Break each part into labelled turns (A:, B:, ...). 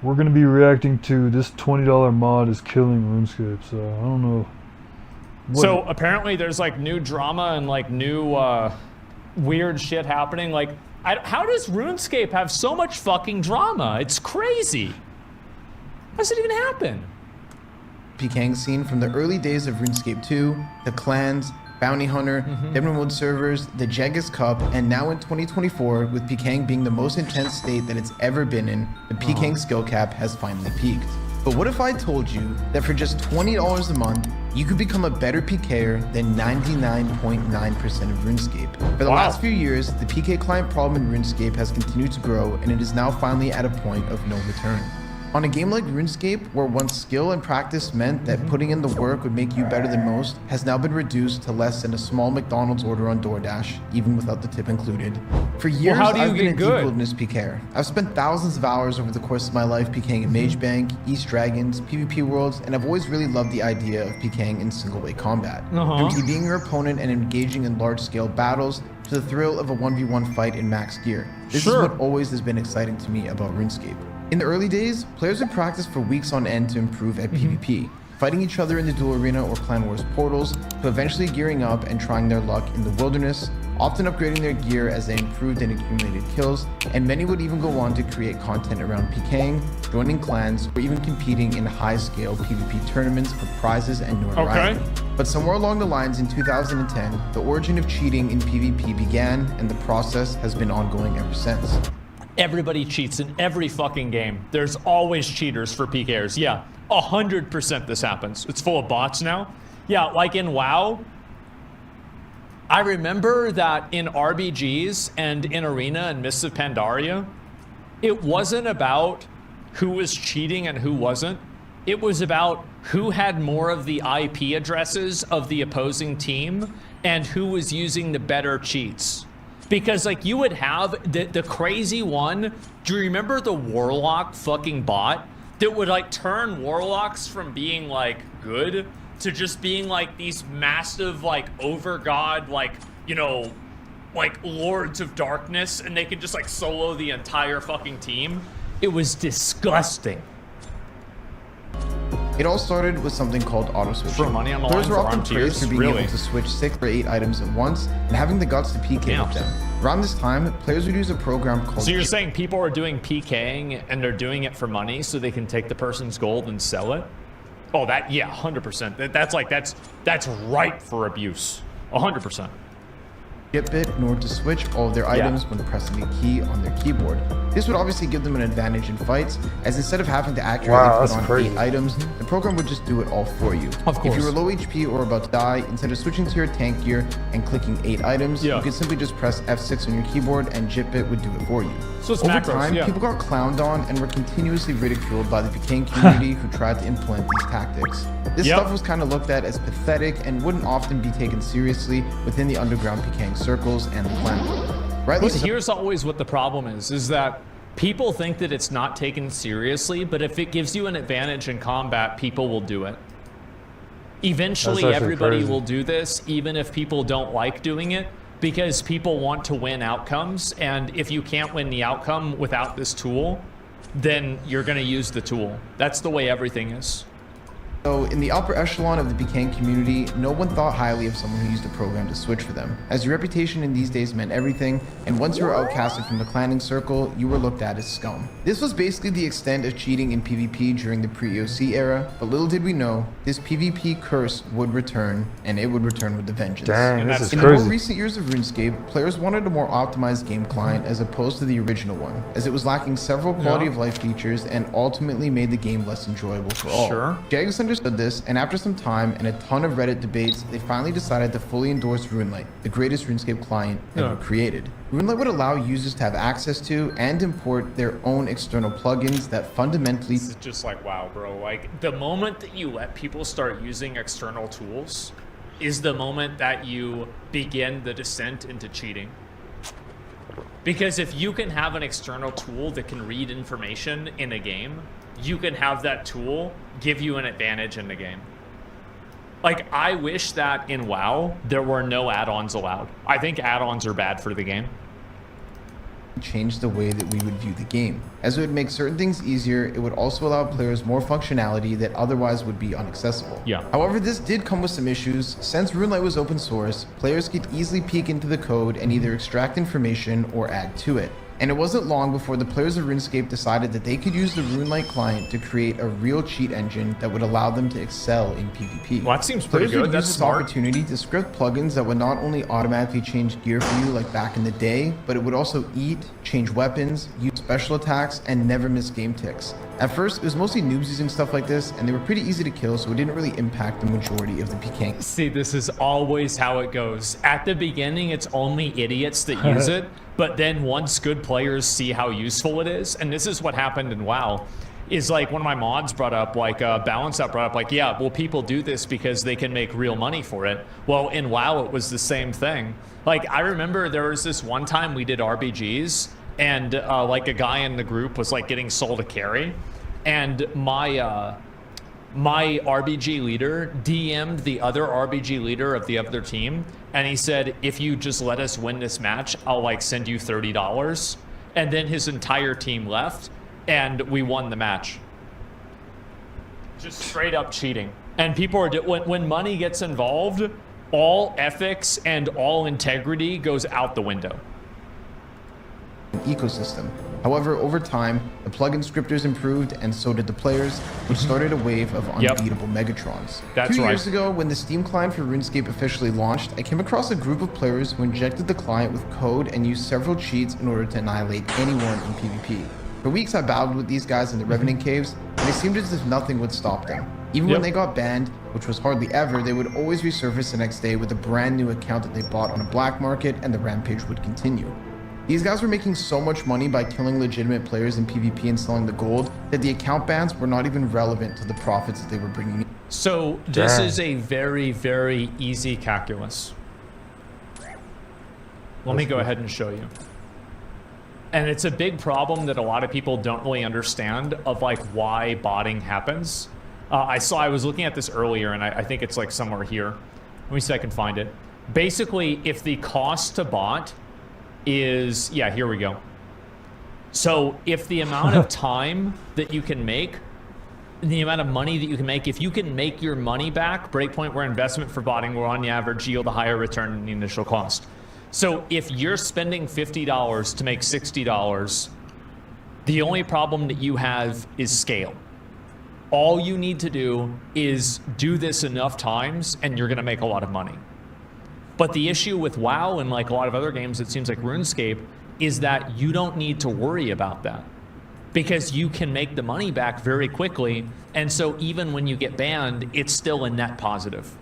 A: We're gonna be reacting to this $20 mod is killing RuneScape, so I don't know.
B: So apparently there's like new drama and like new weird shit happening. Like, how does RuneScape have so much fucking drama? It's crazy. How does it even happen?
C: PKing scene from the early days of RuneScape 2, the clans, Bounty Hunter, Demon Mode servers, the Jegus Cup, and now in 2024, with PKing being the most intense state that it's ever been in, the PKing skill cap has finally peaked. But what if I told you that for just $20 a month, you could become a better PKer than 99.9% of RuneScape? For the last few years, the PK client problem in RuneScape has continued to grow, and it is now finally at a point of no return. On a game like RuneScape, where once skill and practice meant that putting in the work would make you better than most, has now been reduced to less than a small McDonald's order on DoorDash, even without the tip included. For years, I've been a deep wilderness PKer. I've spent thousands of hours over the course of my life PKing in Mage Bank, East Dragons, PvP Worlds, and I've always really loved the idea of PKing in single-way combat. From TBing your opponent and engaging in large-scale battles, to the thrill of a 1v1 fight in max gear. This is what always has been exciting to me about RuneScape. In the early days, players would practice for weeks on end to improve at PvP, fighting each other in the duel arena or clan wars portals, to eventually gearing up and trying their luck in the wilderness, often upgrading their gear as they improved and accumulated kills, and many would even go on to create content around PKing, joining clans, or even competing in high-scale PvP tournaments for prizes and notoriety. But somewhere along the lines in 2010, the origin of cheating in PvP began, and the process has been ongoing ever since.
B: Everybody cheats in every fucking game. There's always cheaters for PKers. Yeah, 100% this happens. It's full of bots now. Yeah, like in WoW, I remember that in RBGs and in Arena and Mists of Pandaria, it wasn't about who was cheating and who wasn't. It was about who had more of the IP addresses of the opposing team and who was using the better cheats. Because like you would have the crazy one, do you remember the Warlock fucking bot that would like turn Warlocks from being like good to just being like these massive like over god like, you know, like Lords of Darkness, and they could just like solo the entire fucking team? It was disgusting.
C: It all started with something called auto-switching.
B: For money on the
C: Players
B: line
C: were
B: for
C: often
B: arm
C: praised
B: tiers,
C: for being
B: really?
C: able to switch 6 or 8 items at once and having the guts to PK with them. Around this time, players would use a program called...
B: So you're saying people are doing PKing and they're doing it for money so they can take the person's gold and sell it? Oh, that, yeah, 100%. That's ripe for abuse. 100%.
C: Bit in order to switch all of their items when pressing a key on their keyboard. This would obviously give them an advantage in fights, as instead of having to accurately put on 8 items, the program would just do it all for you.
B: Of course.
C: If you were low HP or about to die, instead of switching to your tank gear and clicking 8 items, you could simply just press F6 on your keyboard and Jitbit would do it for you.
B: So it's
C: Over
B: macros,
C: time, people got clowned on and were continuously ridiculed by the PKing community who tried to implement these tactics. This stuff was kind of looked at as pathetic and wouldn't often be taken seriously within the underground PKing circles and the clan world. Right?
B: But here's always what the problem is that people think that it's not taken seriously, but if it gives you an advantage in combat, people will do it. Eventually, everybody will do this, even if people don't like doing it, because people want to win outcomes, and if you can't win the outcome without this tool, then you're going to use the tool. That's the way everything is.
C: So in the upper echelon of the PKing community, no one thought highly of someone who used a program to switch for them, as your reputation in these days meant everything, and once you were outcasted from the clanning circle, you were looked at as scum. This was basically the extent of cheating in PvP during the pre-EOC era, but little did we know, this PvP curse would return, and it would return with a vengeance.
A: Dang, this is
C: in
A: crazy.
C: the more recent years of RuneScape, players wanted a more optimized game client as opposed to the original one, as it was lacking several quality of life features and ultimately made the game less enjoyable for all. Jags understood this, and after some time and a ton of Reddit debates, they finally decided to fully endorse Runelite, the greatest RuneScape client ever created. Runelite would allow users to have access to and import their own external plugins that fundamentally...
B: This is just like, wow, bro. Like, the moment that you let people start using external tools is the moment that you begin the descent into cheating. Because if you can have an external tool that can read information in a game, you can have that tool give you an advantage in the game. Like, I wish that in WoW, there were no add-ons allowed. I think add-ons are bad for the game.
C: change the way that we would view the game. As it would make certain things easier, it would also allow players more functionality that otherwise would be inaccessible.
B: Yeah.
C: However, this did come with some issues. Since Runelite was open source, players could easily peek into the code and either extract information or add to it. And it wasn't long before the players of RuneScape decided that they could use the Runelite client to create a real cheat engine that would allow them to excel in PvP.
B: Well, that seems pretty
C: Players
B: good.
C: would
B: That's
C: use this
B: smart.
C: opportunity to script plugins that would not only automatically change gear for you like back in the day, but it would also eat, change weapons, use special attacks, and never miss game ticks. At first, it was mostly noobs using stuff like this, and they were pretty easy to kill, so it didn't really impact the majority of the PK.
B: See, this is always how it goes. At the beginning, it's only idiots that use it, but then once good players see how useful it is, and this is what happened in WoW, is like one of my mods brought up, like Balance Out brought up, like, yeah, well, people do this because they can make real money for it. Well, in WoW, it was the same thing. Like, I remember there was this one time we did RBGs, and like a guy in the group was like getting sold a carry, and my RBG leader DM'd the other RBG leader of the other team, and he said, if you just let us win this match, I'll like send you $30. And then his entire team left, and we won the match. Just straight up cheating. And people are, when money gets involved, all ethics and all integrity goes out the window.
C: Ecosystem. However, over time, the plugin scripters improved, and so did the players, which started a wave of unbeatable Megatrons.
B: That's
C: 2
B: right.
C: years ago, when the Steam client for RuneScape officially launched, I came across a group of players who injected the client with code and used several cheats in order to annihilate anyone in PvP. For weeks, I battled with these guys in the Revenant Caves, and it seemed as if nothing would stop them. Even when they got banned, which was hardly ever, they would always resurface the next day with a brand new account that they bought on a black market, and the rampage would continue. These guys were making so much money by killing legitimate players in PvP and selling the gold that the account bans were not even relevant to the profits that they were bringing in.
B: So this is a very, very easy calculus. Let me go ahead and show you. And it's a big problem that a lot of people don't really understand of like why botting happens. I was looking at this earlier, and I think it's like somewhere here. Let me see if I can find it. Basically, if the cost to bot is, yeah, here we go. So if the amount of time that you can make, the amount of money that you can make, if you can make your money back, breakpoint where investment for botting will on the average yield a higher return than the initial cost. So if you're spending $50 to make $60, the only problem that you have is scale. All you need to do is do this enough times and you're gonna make a lot of money. But the issue with WoW and like a lot of other games, it seems like RuneScape, is that you don't need to worry about that because you can make the money back very quickly. And so even when you get banned, it's still a net positive.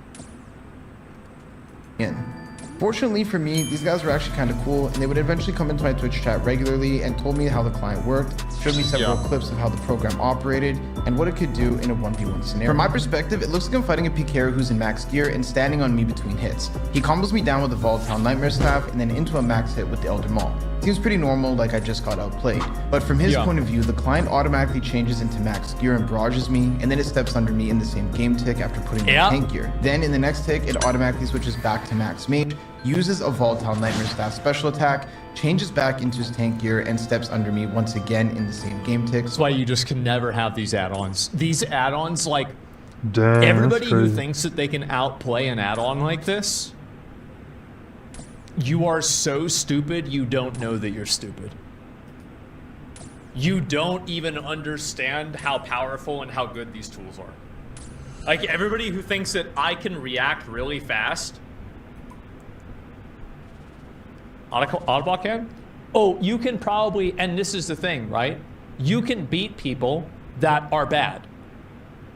C: Fortunately for me, these guys were actually kind of cool, and they would eventually come into my Twitch chat regularly and told me how the client worked, showed me several clips of how the program operated, and what it could do in a 1v1 scenario. From my perspective, it looks like I'm fighting a PKer who's in max gear and standing on me between hits. He combos me down with a volatile nightmare staff and then into a max hit with the Elder Maul. Seems pretty normal, like I just got outplayed. But from his point of view, the client automatically changes into max gear and barrages me, and then it steps under me in the same game tick after putting in tank gear. Then in the next tick, it automatically switches back to max mage, uses a volatile nightmare staff special attack, changes back into his tank gear, and steps under me once again in the same game tick.
B: That's why you just can never have these add-ons. These add-ons, like,
A: Damn,
B: everybody who thinks that they can outplay an add-on like this, you are so stupid you don't know that you're stupid. You don't even understand how powerful and how good these tools are. Like, everybody who thinks that I can react really fast. Autobot can? Oh, you can probably, and this is the thing, right? You can beat people that are bad.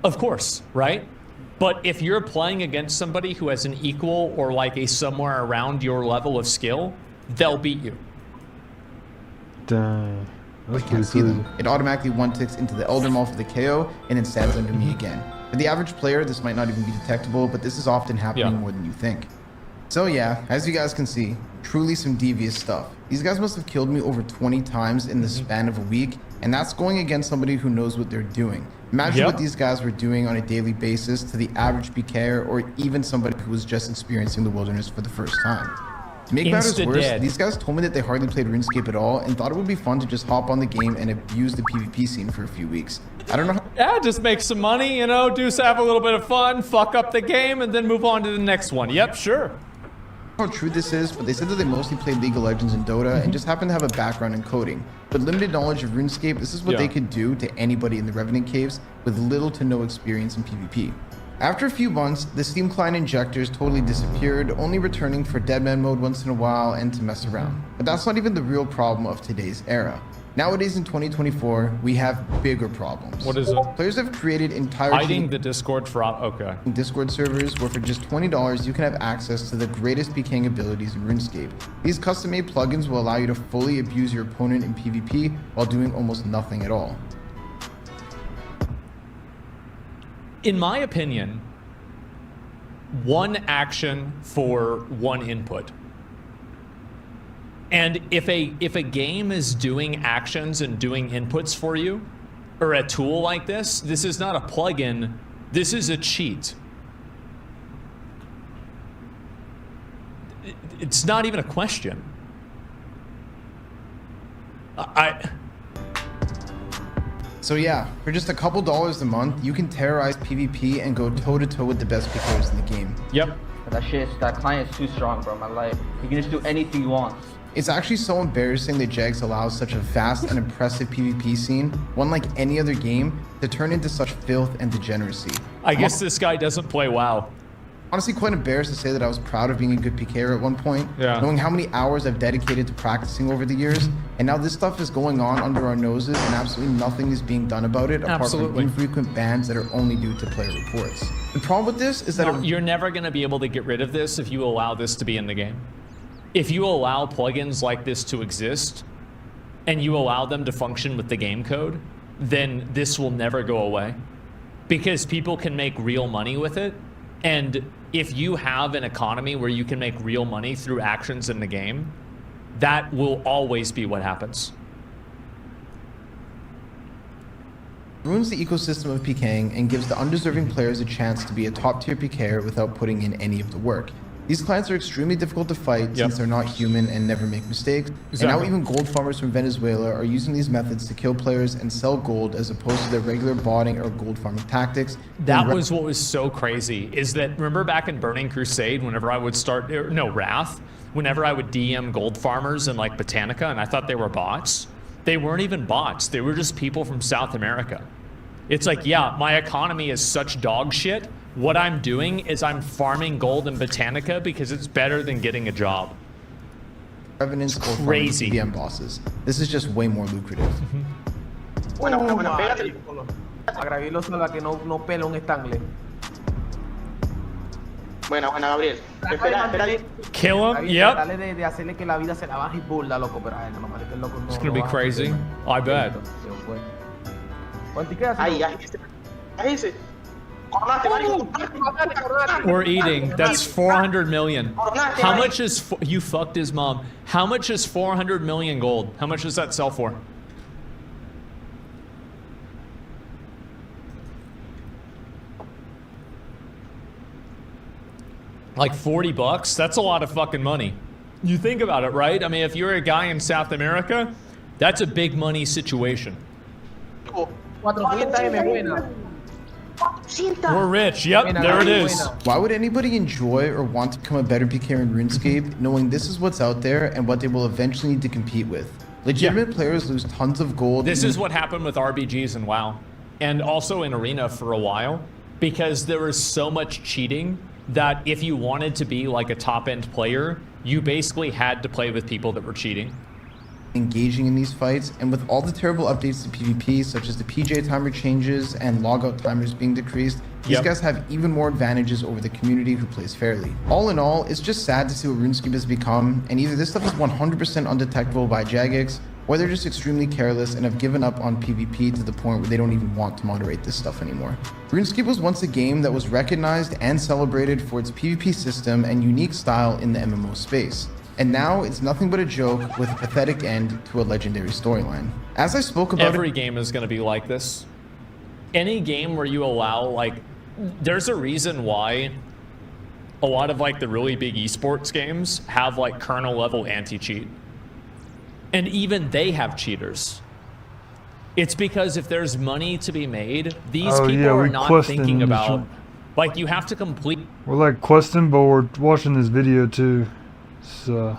B: Of course, right? But if you're playing against somebody who has an equal or like a somewhere around your level of skill, they'll beat you.
A: Damn.
C: I can't see them. It automatically one-ticks into the Elder Maul for the KO and then stands under me again. For the average player, this might not even be detectable, but this is often happening more than you think. So yeah, as you guys can see, truly some devious stuff. These guys must have killed me over 20 times in the span of a week, and that's going against somebody who knows what they're doing. Imagine what these guys were doing on a daily basis to the average PKer or even somebody who was just experiencing the wilderness for the first time. To make matters worse,
B: Insta-dead.
C: these guys told me that they hardly played RuneScape at all and thought it would be fun to just hop on the game and abuse the PvP scene for a few weeks. I don't know how
B: Yeah, just make some money, you know, have a little bit of fun, fuck up the game, and then move on to the next one. Yep, sure.
C: true this is, but they said that they mostly played League of Legends and Dota and just happen to have a background in coding. With limited knowledge of RuneScape, this is what they could do to anybody in the Revenant Caves with little to no experience in PvP. After a few months, the Steam client injectors totally disappeared, only returning for Deadman mode once in a while and to mess around. But that's not even the real problem of today's era. Nowadays in 2024, we have bigger problems.
B: What is it?
C: Players have created entire
B: Hiding the Discord for... Okay.
C: Discord servers where for just $20 you can have access to the greatest PKing abilities in RuneScape. These custom-made plugins will allow you to fully abuse your opponent in PvP while doing almost nothing at all.
B: In my opinion, one action for one input. And if a game is doing actions and doing inputs for you, or a tool like this is not a plugin, this is a cheat. It's not even a question.
C: So yeah, for just a couple dollars a month, you can terrorize PvP and go toe-to-toe with the best pickers in the game.
B: Yep.
D: That client is too strong, bro. My life. He can just do anything he wants.
C: It's actually so embarrassing that Jags allows such a vast and impressive PvP scene, one like any other game, to turn into such filth and degeneracy.
B: I guess this guy doesn't play WoW.
C: Honestly, quite embarrassed to say that I was proud of being a good PKer at one point, knowing how many hours I've dedicated to practicing over the years, and now this stuff is going on under our noses and absolutely nothing is being done about it apart from infrequent bans that are only due to player reports. The problem with this is that
B: you're never going to be able to get rid of this if you allow this to be in the game. If you allow plugins like this to exist and you allow them to function with the game code, then this will never go away because people can make real money with it. And if you have an economy where you can make real money through actions in the game, that will always be what happens.
C: ruins the ecosystem of PKing and gives the undeserving players a chance to be a top tier PKer without putting in any of the work. These clients are extremely difficult to fight since they're not human and never make mistakes. And now even gold farmers from Venezuela are using these methods to kill players and sell gold as opposed to their regular botting or gold farming tactics.
B: That was what was so crazy, is that remember back in Burning Crusade, whenever I would Wrath, whenever I would DM gold farmers in like Botanica and I thought they were bots, they weren't even bots. They were just people from South America. It's like, yeah, my economy is such dog shit. What I'm doing is I'm farming gold in Botanica because it's better than getting a job.
C: Revenants or
B: crazy
C: DM bosses. This is just way more lucrative.
E: Bueno, pégate. Agravilo solo a que no pela un estangle.
D: Buena, Gabriel. Espera.
B: Kill him, yep.
E: Dale de hacerle que la vida se la baje y burla, loco, pero ay, no, mamá, que el loco no.
B: It's gonna be crazy. I bet.
D: Ahí
B: We're eating. That's 400 million. How much is you fucked his mom? How much is 400 million gold? How much does that sell for? Like 40 bucks? That's a lot of fucking money. You think about it, right? I mean, if you're a guy in South America, that's a big money situation.
E: 400 M buena.
B: We're rich. Yep, there it is.
C: Why would anybody enjoy or want to become a better PKer in RuneScape knowing this is what's out there and what they will eventually need to compete with? Legitimate players lose tons of gold.
B: This is what happened with RBGs in WoW and also in Arena for a while because there was so much cheating that if you wanted to be like a top-end player, you basically had to play with people that were cheating.
C: Engaging in these fights, and with all the terrible updates to PvP, such as the PJ timer changes and logout timers being decreased, these guys have even more advantages over the community who plays fairly. All in all, it's just sad to see what RuneScape has become, and either this stuff is 100% undetectable by Jagex, or they're just extremely careless and have given up on PvP to the point where they don't even want to moderate this stuff anymore. RuneScape was once a game that was recognized and celebrated for its PvP system and unique style in the MMO space. And now it's nothing but a joke with a pathetic end to a legendary storyline. As I spoke about
B: every game is going to be like this. Any game where you allow, like, there's a reason why a lot of like the really big esports games have like kernel level anti-cheat. And even they have cheaters. It's because if there's money to be made, these people are not thinking about, like, you have to complete.
A: We're like questing, but we're watching this video too. So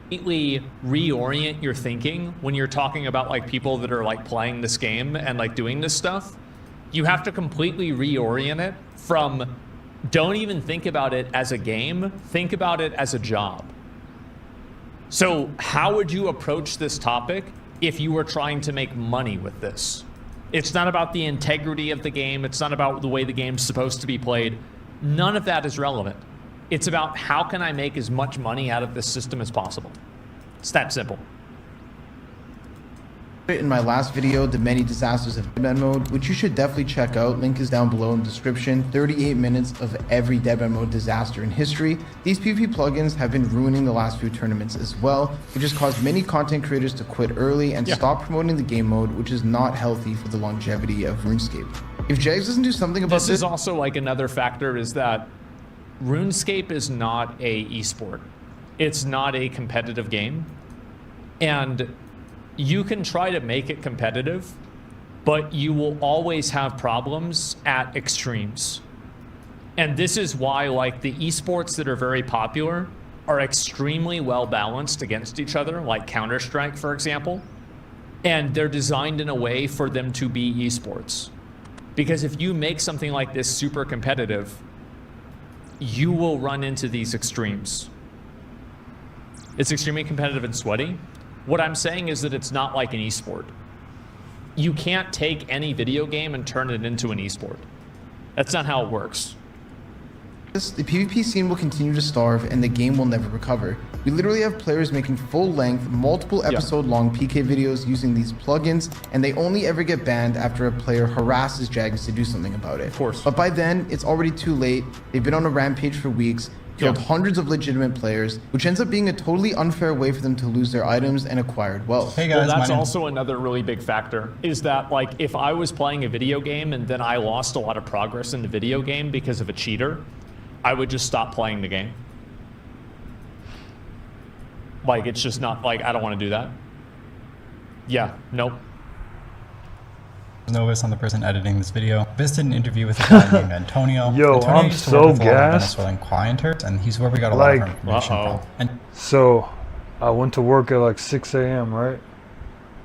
B: completely reorient your thinking when you're talking about like people that are like playing this game and like doing this stuff. You have to completely reorient it from, don't even think about it as a game, think about it as a job. So how would you approach this topic if you were trying to make money with this? It's not about the integrity of the game. It's not about the way the game's supposed to be played. None of that is relevant. It's about how can I make as much money out of this system as possible. It's that simple.
C: In my last video, the many disasters of Deadman mode, which you should definitely check out. Link is down below in the description. 38 minutes of every Deadman mode disaster in history. These PvP plugins have been ruining the last few tournaments as well, which has caused many content creators to quit early and stop promoting the game mode, which is not healthy for the longevity of RuneScape. If Jags doesn't do something about this...
B: This is also like another factor is that RuneScape is not a esport. It's not a competitive game. And you can try to make it competitive, but you will always have problems at extremes. And this is why like the esports that are very popular are extremely well balanced against each other, like Counter-Strike, for example. And they're designed in a way for them to be esports. Because if you make something like this super competitive, you will run into these extremes. It's extremely competitive and sweaty. What I'm saying is that it's not like an esport. You can't take any video game and turn it into an esport. That's not how it works.
C: The PvP scene will continue to starve and the game will never recover. We literally have players making full-length, multiple episode-long PK videos using these plugins, and they only ever get banned after a player harasses Jags to do something about it.
B: Of course.
C: But by then, it's already too late. They've been on a rampage for weeks, killed hundreds of legitimate players, which ends up being a totally unfair way for them to lose their items and acquired wealth.
F: Hey guys,
B: well, that's also another really big factor, is that like if I was playing a video game and then I lost a lot of progress in the video game because of a cheater, I would just stop playing the game. Like, it's just not, like, I don't want to do that. Yeah, nope.
F: Novus on the person editing this video. Visited an interview with a guy named Antonio.
A: Yo,
F: Antonio
A: I'm
F: used to work
A: so
F: with a lot of
A: gassed.
F: Venezuelan clienters, and he's where we got a lot of
A: Like,
F: information from. And
A: So I went to work at like 6 a.m., right?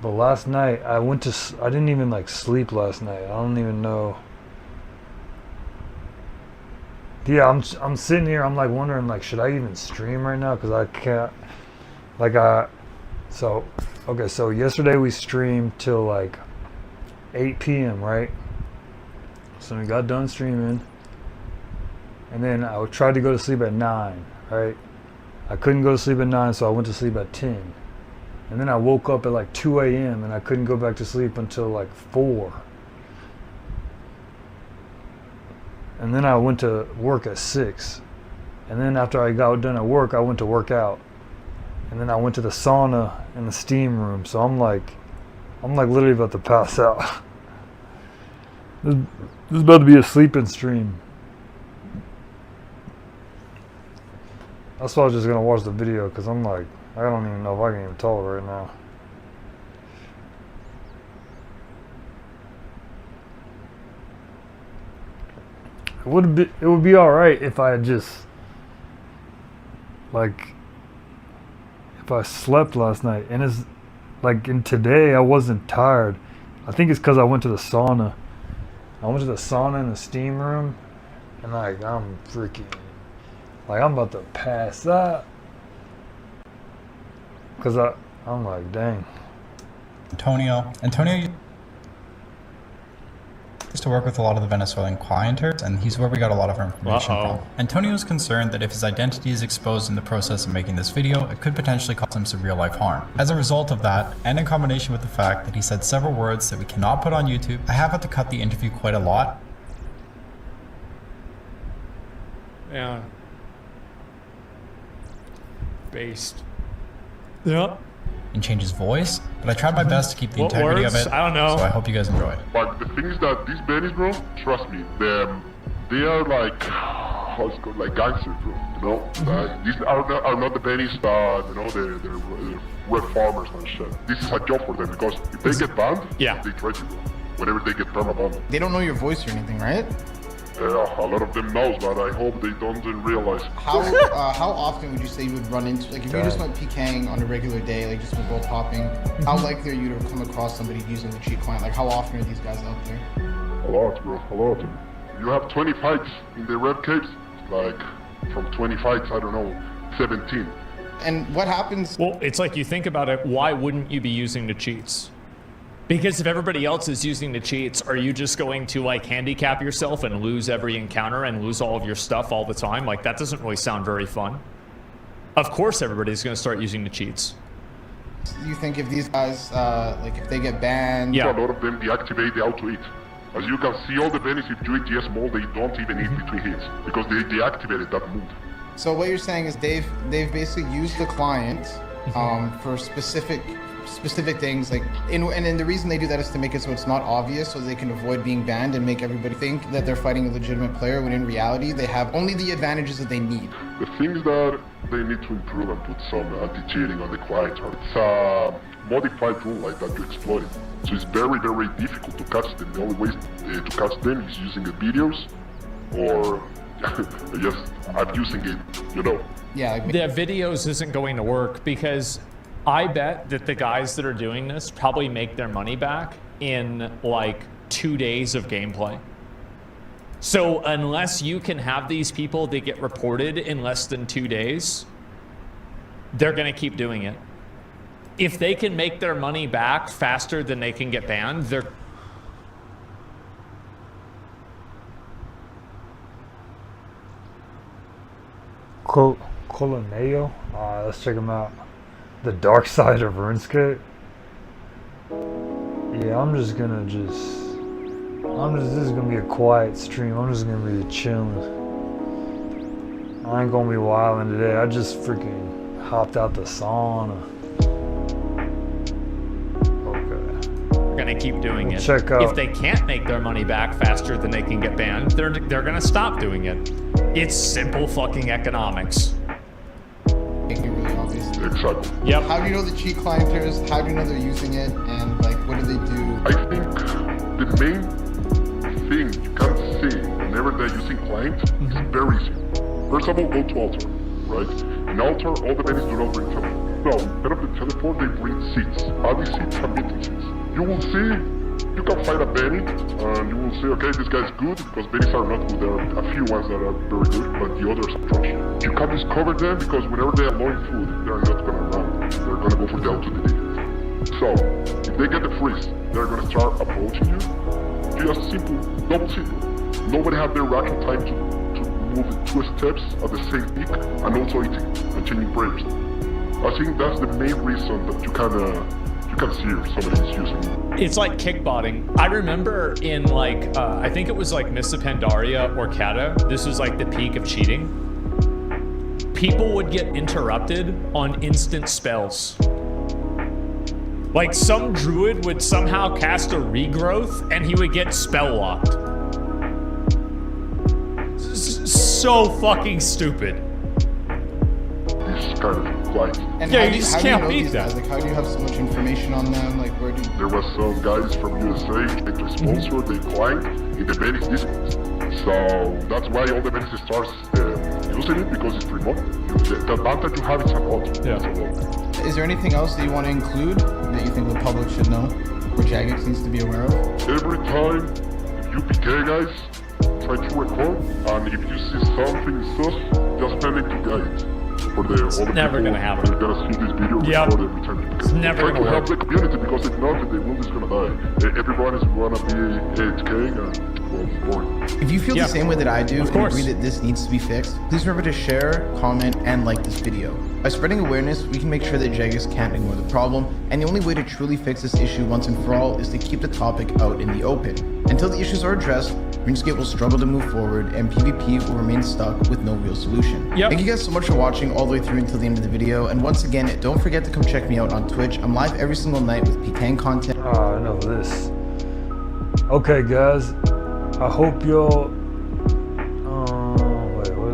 A: But last night I didn't even like sleep last night. I don't even know. Yeah, I'm sitting here, I'm like wondering like, should I even stream right now? Cause I can't, like so yesterday we streamed till like 8 p.m., right? So we got done streaming. And then I tried to go to sleep at 9, right? I couldn't go to sleep at 9, so I went to sleep at 10. And then I woke up at like 2 a.m. and I couldn't go back to sleep until like 4. And then I went to work at 6. And then after I got done at work, I went to work out. And then I went to the sauna and the steam room. So I'm like literally about to pass out. This is about to be a sleeping stream. That's why I was just gonna watch the video, because I'm like, I don't even know if I can even talk right now. It would be alright if I had just, like, if I slept last night. And it's like, in today I wasn't tired. I think it's because I went to the sauna. I went to the sauna in the steam room, and like, I'm freaking, like, I'm about to pass out. Cause I'm like, dang.
F: Antonio used to work with a lot of the Venezuelan clienters, and he's where we got a lot of our information from. Antonio's concerned that if his identity is exposed in the process of making this video, it could potentially cause him some real life harm. As a result of that, and in combination with the fact that he said several words that we cannot put on YouTube, I have had to cut the interview quite a lot.
B: Yeah. Based. Yep.
F: And change his voice, but I tried my best to keep the integrity of it.
B: I don't know.
F: So I hope you guys enjoy.
G: But the thing is that these bennies, bro, trust me, they are like how it's called, like gangsters, bro. You know, these are not the bennies that you know the red farmers and shit. This is a job for them because if they get banned,
B: Yeah.
G: they try to go. Whenever they get perma-banned.
C: They don't know your voice or anything, right?
G: Yeah, a lot of them knows, but I hope they don't realize.
C: How often would you say you would run into, like, if you just went PKing on a regular day, like just with bolt hopping, how likely are you to come across somebody using the cheat client? Like, how often are these guys out there?
G: A lot, bro, a lot. You have 20 fights in the red capes, like from 20 fights, I don't know, 17.
C: And what happens?
B: Well, it's like you think about it, why wouldn't you be using the cheats? Because if everybody else is using the cheats, are you just going to like handicap yourself and lose every encounter and lose all of your stuff all the time? Like that doesn't really sound very fun. Of course everybody's going to start using the cheats.
C: You think if these guys, like if they get banned?
B: Yeah.
G: A lot of them deactivate the auto-eat. As you can see, all the bennies, if you eat GS mold, they don't even eat between hits because they deactivated that move.
C: So what you're saying is they've basically used the client for specific things, like and the reason they do that is to make it so it's not obvious, so they can avoid being banned and make everybody think that they're fighting a legitimate player when in reality they have only the advantages that they need.
G: The things that they need to improve and put some anti-cheating on the client are it's a modified Runelite that you exploit. So it's very, very difficult to catch them. The only way to catch them is using the videos or just abusing it, you know.
C: Yeah, like,
B: The videos isn't going to work because I bet that the guys that are doing this probably make their money back in like 2 days of gameplay. So unless you can have these people that get reported in less than 2 days, they're going to keep doing it. If they can make their money back faster than they can get banned, they're...
A: Colineo? Let's check him out. The dark side of RuneScape? Yeah, this is gonna be a quiet stream. I'm just gonna be chilling. I ain't gonna be wilding today. I just freaking hopped out the sauna.
B: Gonna keep doing it.
A: Check out.
B: If they can't make their money back faster than they can get banned, they're gonna stop doing it. It's simple fucking economics.
C: making it really obvious.
G: Exactly.
B: Yep.
C: How do you know the cheat clienters? How do you know they're using it? And like, what do they do?
G: I think the main thing you can see whenever they're using client is very easy. First of all, go to altar, right? In altar, all the bennies do not bring teleport. No, instead of the teleport, they bring seats. Adding seats and meeting seats. You will see, you can find a benny, and you will say, okay, this guy's good, because bennies are not good. There are a few ones that are very good, but the others are trash. You can discover them because whenever they are low in food, they're not gonna run. They're gonna go for the auto delete. So, if they get the freeze, they're gonna start approaching you. Just simple, double simple. Nobody have their reaction time to move 2 steps at the same peak and also eating and changing prayers. I think that's the main reason that you can see if somebody is using it.
B: It's like kickbotting. I remember in like, I think it was like Mists of Pandaria or Kata, this was like the peak of cheating. People would get interrupted on instant spells. Like some druid would somehow cast a regrowth and he would get spell locked. So fucking stupid.
G: This kind of client.
C: And
B: Yeah,
C: how
B: you
C: do
B: just
C: how
B: can't
C: do you know
B: beat
C: these
B: that.
C: guys? Like, how do you have so much information on them? Like, where do you...
G: There was some guys from USA that to sponsor the client in the bennies discourse. So that's why all the bennies starts using it because it's remote. The advantage you have is a lot.
B: Yeah.
C: Is there anything else that you want to include that you think the public should know, or Jagex needs to be aware of?
G: Every time you PK guys, try to record, and if you see something sus, just panic to guide. For the all the
B: never
G: people
B: gonna happen.
G: that are gonna see this video,
B: Yep.
G: record every time you PK.
B: It's never
G: try
B: gonna
G: to help
B: work.
G: the community because if not, the world is gonna die. Everyone is gonna be HK and well, it's boring.
C: If you feel
B: Yeah.
C: the same way that I do
B: Of
C: and
B: course.
C: agree that this needs to be fixed, please remember to share, comment, and like this video. By spreading awareness, we can make sure that Jagex can't ignore the problem, and the only way to truly fix this issue once and for all is to keep the topic out in the open. Until the issues are addressed, RuneScape will struggle to move forward, and PvP will remain stuck with no real solution.
B: Yep.
C: Thank you guys so much for watching all the way through until the end of the video, and once again, don't forget to come check me out on Twitch. I'm live every single night with PKang content.
A: Enough of this. Okay, guys. I hope y'all. Wait, what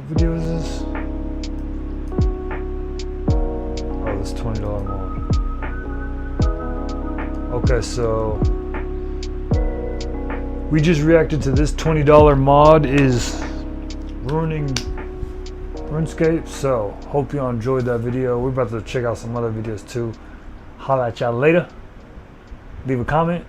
A: What video is this? Oh, this $20 mod. Okay, so we just reacted to this $20 mod is ruining RuneScape. So hope y'all enjoyed that video. We're about to check out some other videos too. Holla at y'all later. Leave a comment.